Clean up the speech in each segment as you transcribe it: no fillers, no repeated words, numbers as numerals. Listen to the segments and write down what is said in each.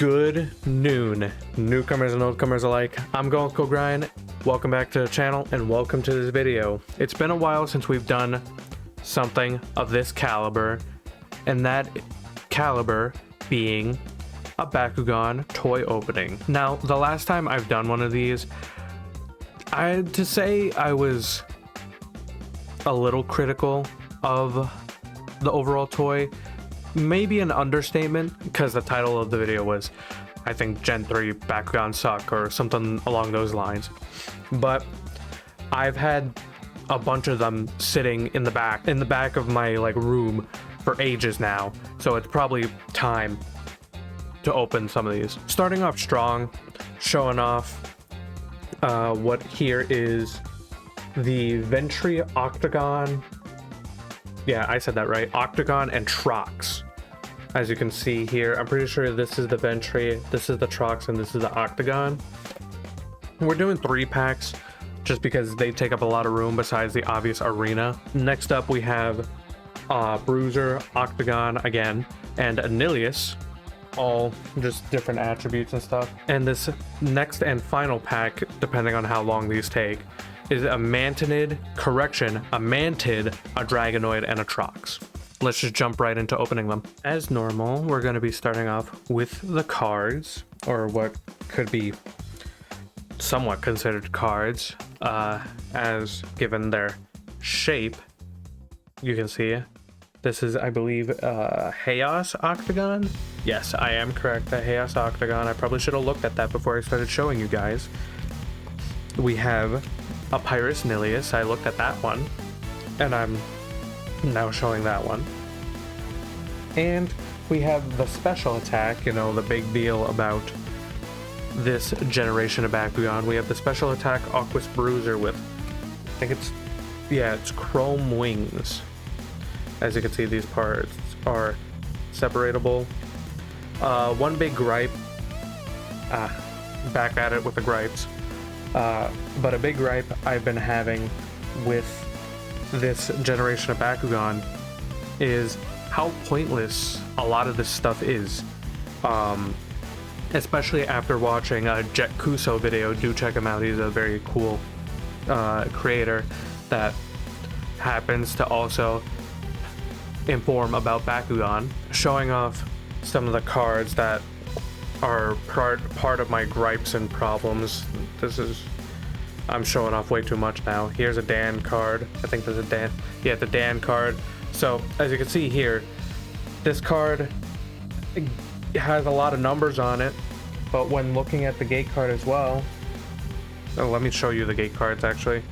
Good noon, newcomers and oldcomers alike. I'm Go Grind. Welcome back to the channel and welcome to this video. It's been a while since we've done something of this caliber, and that caliber being a Bakugan toy opening. Now, the last time I've done one of these, to say I was a little critical of the overall toy, maybe an understatement, because the title of the video was, I think, Gen 3 Bakugan suck or something along those lines. But I've had a bunch of them sitting in the back of my room for ages now, so it's probably time to open some of these. Starting off strong, showing off what here is the Ventry Octagon. Yeah, I said that right. Octagon and Trox. As you can see here, I'm pretty sure this is the Ventry, this is the Trox, and this is the Octagon. We're doing 3 packs just because they take up a lot of room besides the obvious arena. Next up we have Bruiser, Octagon again, and Anilius, all just different attributes and stuff. And this next and final pack, depending on how long these take, is a Mantid, a Mantid, a Dragonoid, and a Trox. Let's just jump right into opening them. As normal, we're going to be starting off with the cards, or what could be somewhat considered cards, as given their shape. You can see this is, I believe, Chaos Octagon. Yes, I am correct, the Chaos Octagon. I probably should have looked at that before I started showing you guys. We have a Pyrus Nilius. I looked at that one, and I'm now showing that one. And we have the special attack, you know, the big deal about this generation of Bakugan. We have the special attack Aquas Bruiser with, I think it's chrome wings. As you can see, these parts are separatable. One big gripe, back at it with the gripes. But a big gripe I've been having with this generation of Bakugan is how pointless a lot of this stuff is. Especially after watching a Jet Kuso video. Do check him out, he's a very cool creator that happens to also inform about Bakugan, showing off some of the cards that are part of my gripes and problems. I'm showing off way too much now. Here's a Dan card. I think there's a Dan. Yeah, the Dan card. So as you can see here, this card has a lot of numbers on it, but when looking at the gate card as well, let me show you the gate cards actually.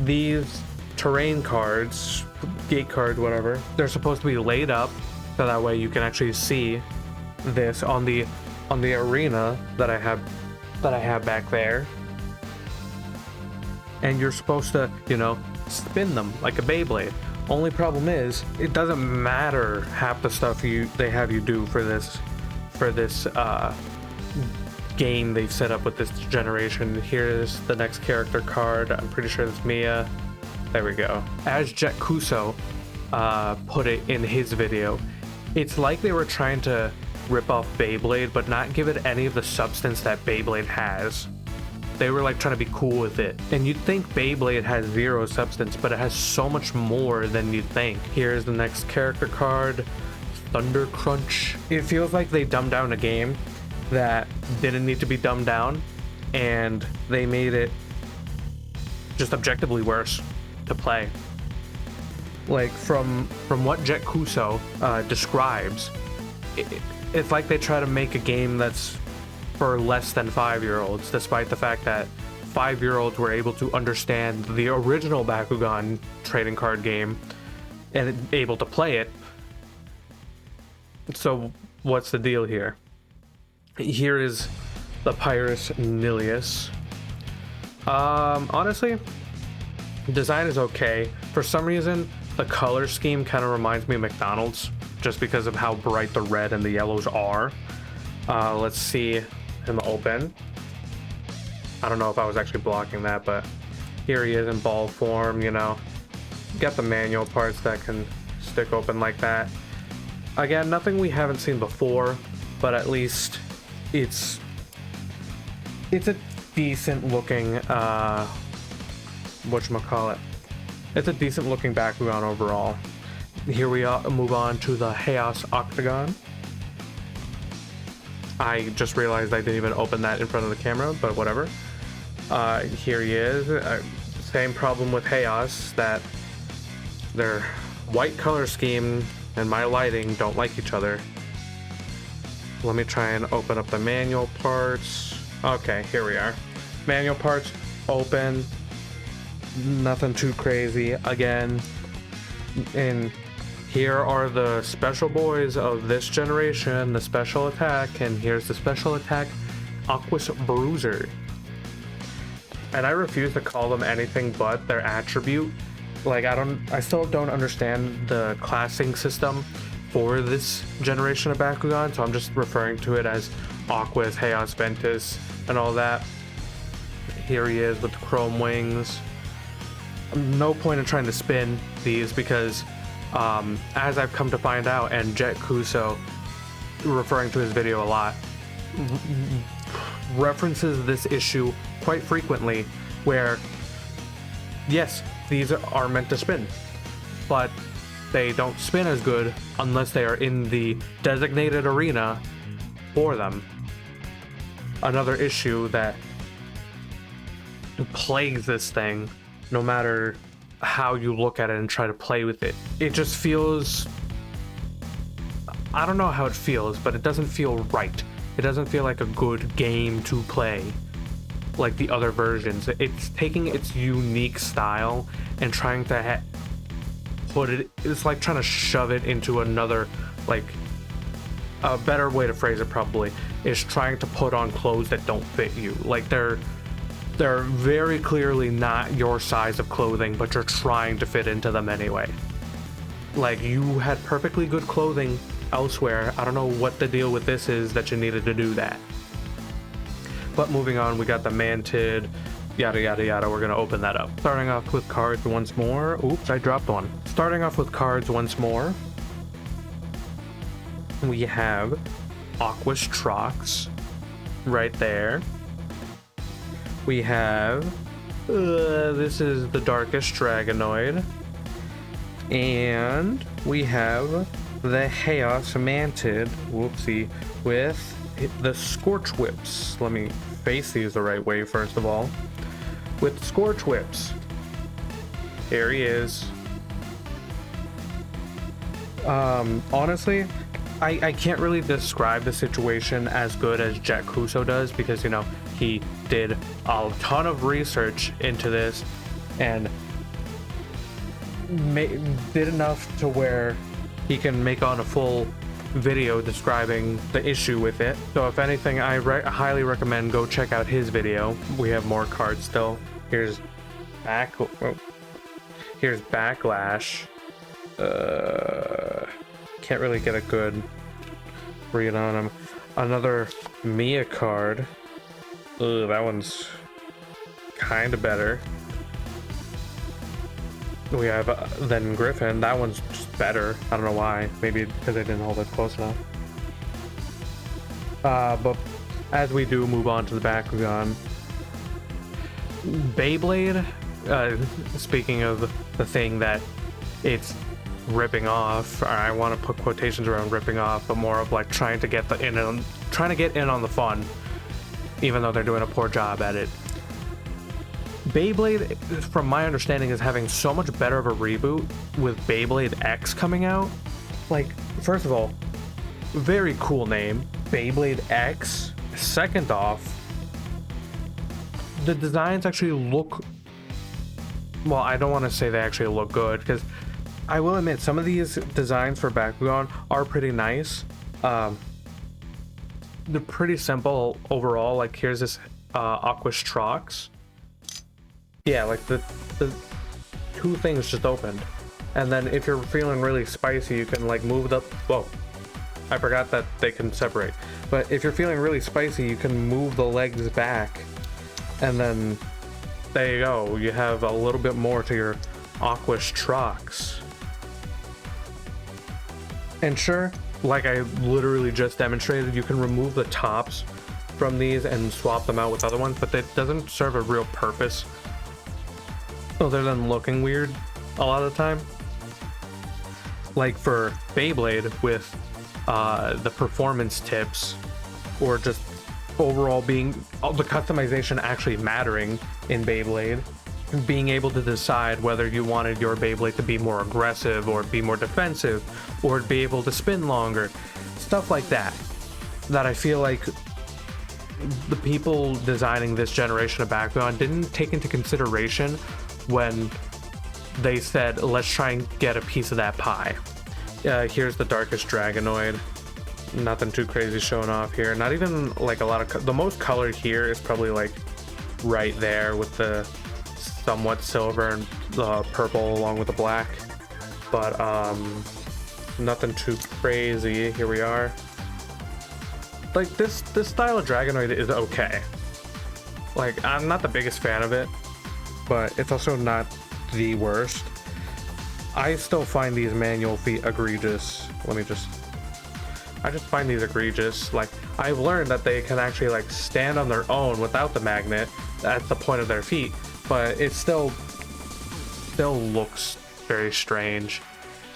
These terrain cards, gate cards, whatever, they're supposed to be laid up so that way you can actually see this on the arena that I have back there. And you're supposed to, you know, spin them like a Beyblade. Only problem is, it doesn't matter half the stuff they have you do for this game they've set up with this generation. Here's the next character card. I'm pretty sure it's Mia. There we go. As Jet Kuso put it in his video, it's like they were trying to rip off Beyblade, but not give it any of the substance that Beyblade has. They were like trying to be cool with it. And you'd think Beyblade has 0 substance, but it has so much more than you'd think. Here's the next character card, Thunder Crunch. It feels like they dumbed down a game that didn't need to be dumbed down, and they made it just objectively worse to play. Like from what Jet Kuso describes, it's like they try to make a game that's for less than 5-year-olds, despite the fact that 5-year-olds were able to understand the original Bakugan trading card game and able to play it. So what's the deal here? Here is the Pyrus Nilius. Honestly, design is okay. For some reason, the color scheme kind of reminds me of McDonald's, just because of how bright the red and the yellows are. Let's see him open. I don't know if I was actually blocking that, but here he is in ball form, you know. Got the manual parts that can stick open like that. Again, nothing we haven't seen before, but at least it's a decent looking whatchamacallit. It's a decent looking Bakugan overall. Here we move on to the Chaos Octagon. I just realized I didn't even open that in front of the camera, but whatever. Here he is. Same problem with Chaos, that their white color scheme and my lighting don't like each other. Let me try and open up the manual parts. Okay, here we are. Manual parts open. Nothing too crazy. Again, and here are the special boys of this generation, the special attack, and here's the special attack Aquos Bruiser. And I refuse to call them anything but their attribute. Like, I still don't understand the classing system for this generation of Bakugan, so I'm just referring to it as Aquos, Chaos, Ventus, and all that. Here he is with the chrome wings. No point in trying to spin these because, as I've come to find out, and Jet Kuso, referring to his video a lot, references this issue quite frequently, where yes, these are meant to spin, but they don't spin as good unless they are in the designated arena for them. Another issue that plagues this thing, no matter how you look at it and try to play with it. It just feels, I don't know how it feels, but it doesn't feel right. It doesn't feel like a good game to play like the other versions. It's taking its unique style and trying to put it, it's like trying to shove it into another, like, a better way to phrase it probably is trying to put on clothes that don't fit you. Like, they're very clearly not your size of clothing, but you're trying to fit into them anyway. Like, you had perfectly good clothing elsewhere. I don't know what the deal with this is that you needed to do that. But moving on, we got the Mantid, yada yada yada. We're gonna open that up. Starting off with cards once more. Oops, I dropped one. Starting off with cards once more, we have Aquos Trox right there. We have this is the Darkest Dragonoid, and we have the Chaos Mantid, whoopsie, with the Scorch Whips. Let me face these the right way first of all. With Scorch Whips. Here he is. Honestly, I can't really describe the situation as good as Jet Kuso does, because, you know, he did a ton of research into this and did enough to where he can make on a full video describing the issue with it. So if anything, I highly recommend go check out his video. We have more cards still. Here's here's Backlash. Can't really get a good read on him. Another Mia card. Ugh, that one's kind of better. We have then Griffin. That one's just better. I don't know why. Maybe because I didn't hold it close enough. But as we do move on to the Bakugan, Beyblade. Speaking of the thing that it's ripping off, I want to put quotations around ripping off, but more of like trying to get in on the fun, even though they're doing a poor job at it. Beyblade, from my understanding, is having so much better of a reboot with Beyblade X coming out. Like, first of all, very cool name, Beyblade X. Second off, the designs actually look, well, I don't want to say they actually look good, because I will admit some of these designs for Bakugan are pretty nice. They're pretty simple overall. Like, here's this Aquos Trox. Yeah, like the two things just opened, and then if you're feeling really spicy, you can like move the, whoa, I forgot that they can separate. But if you're feeling really spicy, you can move the legs back, and then there you go. You have a little bit more to your Aquos Trox. And sure, like I literally just demonstrated, you can remove the tops from these and swap them out with other ones, but that doesn't serve a real purpose other than looking weird a lot of the time. Like for Beyblade with the performance tips, or just overall being the customization actually mattering in Beyblade, being able to decide whether you wanted your Beyblade to be more aggressive or be more defensive or be able to spin longer, stuff like that, that I feel like the people designing this generation of Bakugan didn't take into consideration when they said, let's try and get a piece of that pie. Here's the darkest Dragonoid. Nothing too crazy showing off here. Not even like a lot of the most color here is probably like right there with the somewhat silver and the purple along with the black, but nothing too crazy. Here we are. Like this style of Dragonoid is okay. Like, I'm not the biggest fan of it, but it's also not the worst. I still find these manual feet egregious. I just find these egregious. Like, I've learned that they can actually like stand on their own without the magnet at the point of their feet, but it still looks very strange,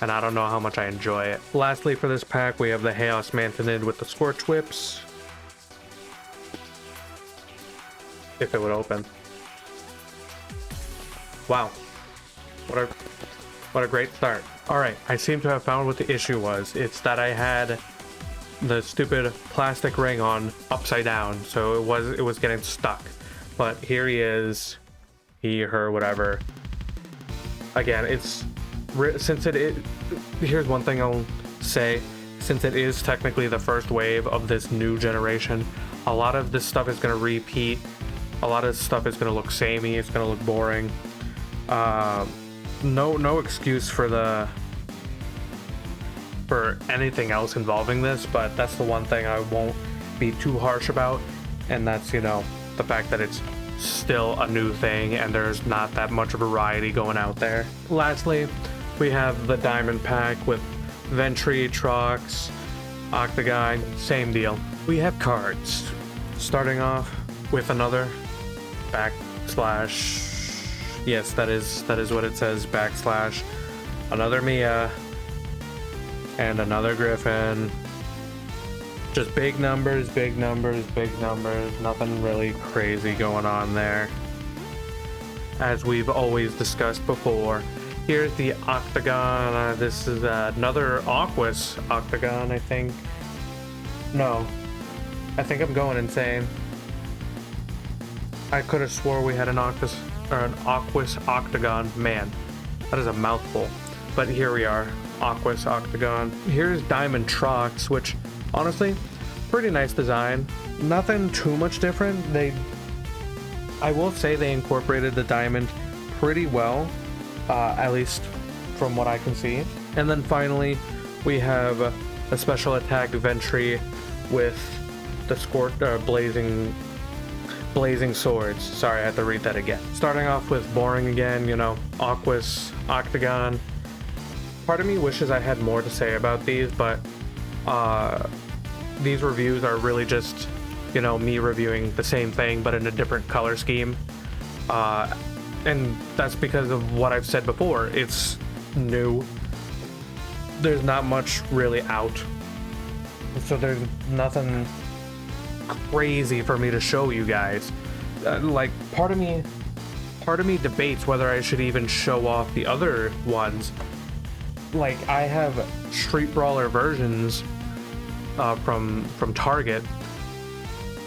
and I don't know how much I enjoy it. Lastly, for this pack, we have the Chaos Manthinid with the Scorch Whips. If it would open. Wow. What a great start. Alright, I seem to have found what the issue was. It's that I had the stupid plastic ring on upside down, so it was getting stuck. But here he is. He, her, whatever. Again, it's here's one thing I'll say. Since it is technically the first wave of this new generation, a lot of this stuff is going to repeat. A lot of stuff is going to look samey. It's going to look boring. No excuse for anything else involving this, but that's the one thing I won't be too harsh about, and that's, you know, the fact that it's still a new thing and there's not that much variety going out there. Lastly, we have the Diamond Pack with Ventry, Trox, Octagon, same deal. We have cards, starting off with another backslash. Yes, that is what it says, backslash. Another Mia and another Griffin. Just big numbers, big numbers, big numbers. Nothing really crazy going on there, as we've always discussed before. Here's the Octagon. This is another Aquas Octagon, I think. No, I think I'm going insane. I could have swore we had an Aquas Octagon. Man, that is a mouthful. But here we are, Aquas Octagon. Here's Diamond Trox, which honestly, pretty nice design. Nothing too much different. I will say they incorporated the diamond pretty well, at least from what I can see. And then finally, we have a special attack Ventry with the blazing swords. Sorry, I had to read that again. Starting off with boring again, you know, Aquas Octagon. Part of me wishes I had more to say about these, but these reviews are really just, you know, me reviewing the same thing but in a different color scheme, and that's because of what I've said before. It's new. There's not much really out, so there's nothing crazy for me to show you guys. Like, part of me debates whether I should even show off the other ones. Like, I have Street Brawler versions from Target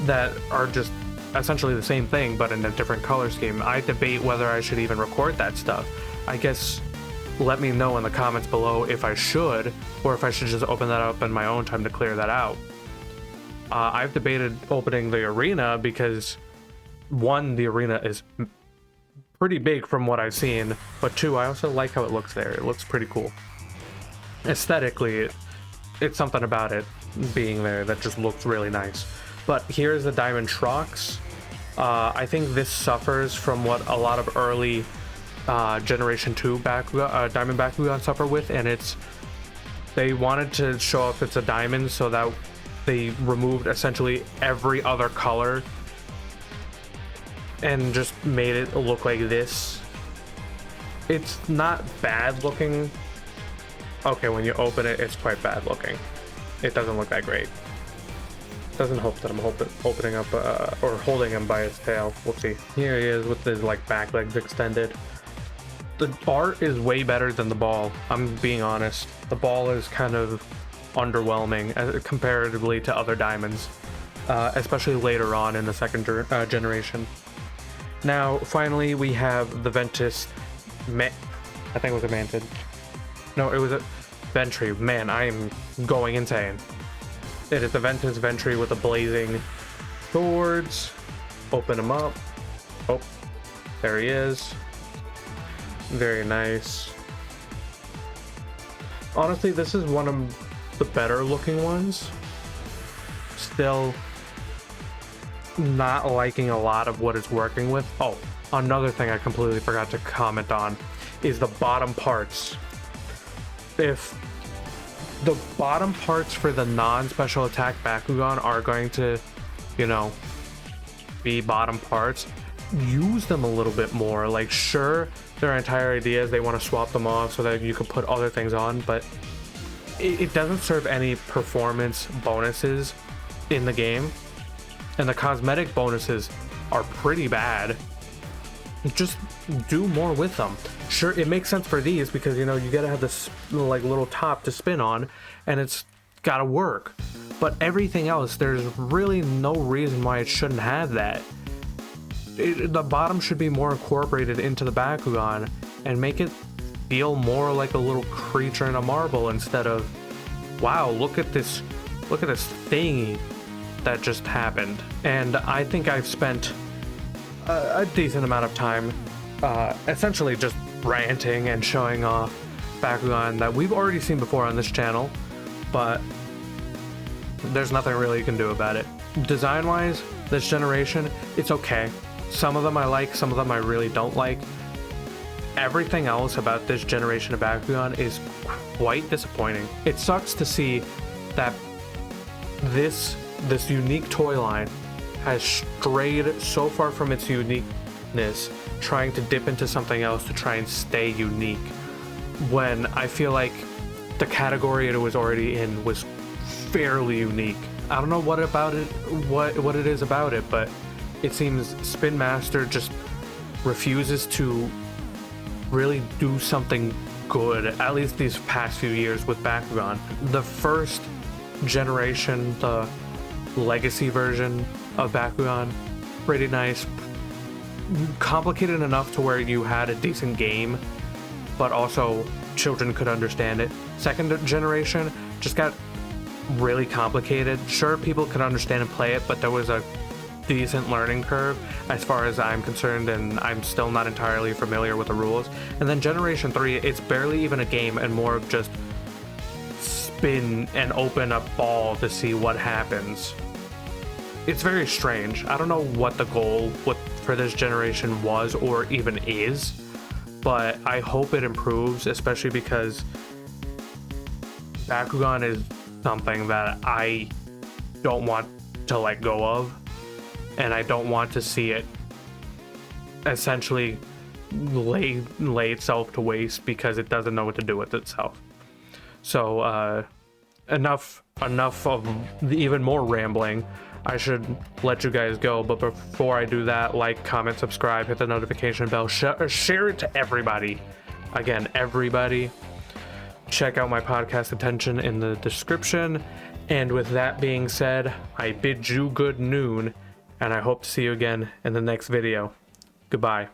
that are just essentially the same thing but in a different color scheme. I debate whether I should even record that stuff. I guess let me know in the comments below if I should, or if I should just open that up in my own time to clear that out. I've debated opening the arena because, one, the arena is pretty big from what I've seen, but two, I also like how it looks there. It looks pretty cool. Aesthetically, it's something about it being there that just looks really nice. But here's the Diamond Trox. I think this suffers from what a lot of early Generation 2 Diamond Bakugan suffer with, and it's They wanted to show off it's a diamond, so that they removed essentially every other color and just made it look like this. It's not bad looking. Okay, when you open it, it's quite bad looking. It doesn't look that great. Doesn't hope that I'm opening up or holding him by his tail. Whoopsie. Here he is with his like back legs extended. The art is way better than the ball. I'm being honest. The ball is kind of underwhelming comparatively to other diamonds, especially later on in the second generation. Now, finally, we have the Ventus. I think it was a Mantid. No, it was a Ventry. Man, I am going insane. It is the Ventus Ventry with the blazing swords. Open him up. Oh, there he is. Very nice. Honestly, this is one of the better looking ones. Still not liking a lot of what it's working with. Oh, another thing I completely forgot to comment on is the bottom parts. If the bottom parts for the non-special attack Bakugan are going to, you know, be bottom parts, use them a little bit more. Like, sure, their entire idea is they want to swap them off so that you can put other things on, but it doesn't serve any performance bonuses in the game, and the cosmetic bonuses are pretty bad. Just do more with them. Sure, it makes sense for these because, you know, you gotta have this like little top to spin on, and it's gotta work. But everything else, there's really no reason why it shouldn't have that. The bottom should be more incorporated into the Bakugan and make it feel more like a little creature in a marble instead of, wow, look at this thing that just happened. And I think I've spent a decent amount of time essentially just ranting and showing off Bakugan that we've already seen before on this channel, but there's nothing really you can do about it. Design wise, this generation, it's okay. Some of them I like, some of them I really don't like. Everything else about this generation of Bakugan is quite disappointing. It sucks to see that this unique toy line has strayed so far from its uniqueness, trying to dip into something else to try and stay unique, when I feel like the category it was already in was fairly unique. I don't know what about it, what it is about it, but it seems Spin Master just refuses to really do something good, at least these past few years with Bakugan. The first generation, the legacy version of Bakugan, pretty nice. Complicated enough to where you had a decent game, but also children could understand it. Second generation just got really complicated. Sure, people could understand and play it, but there was a decent learning curve as far as I'm concerned, and I'm still not entirely familiar with the rules. And then generation 3, it's barely even a game and more of just spin and open a ball to see what happens. It's very strange. I don't know what the goal for this generation was or even is, but I hope it improves, especially because Bakugan is something that I don't want to let go of, and I don't want to see it essentially lay itself to waste because it doesn't know what to do with itself. So enough of even more rambling. I should let you guys go, but before I do that, like, comment, subscribe, hit the notification bell, share it to everybody. Again, everybody. Check out my podcast Detention in the description. And with that being said, I bid you good noon, and I hope to see you again in the next video. Goodbye.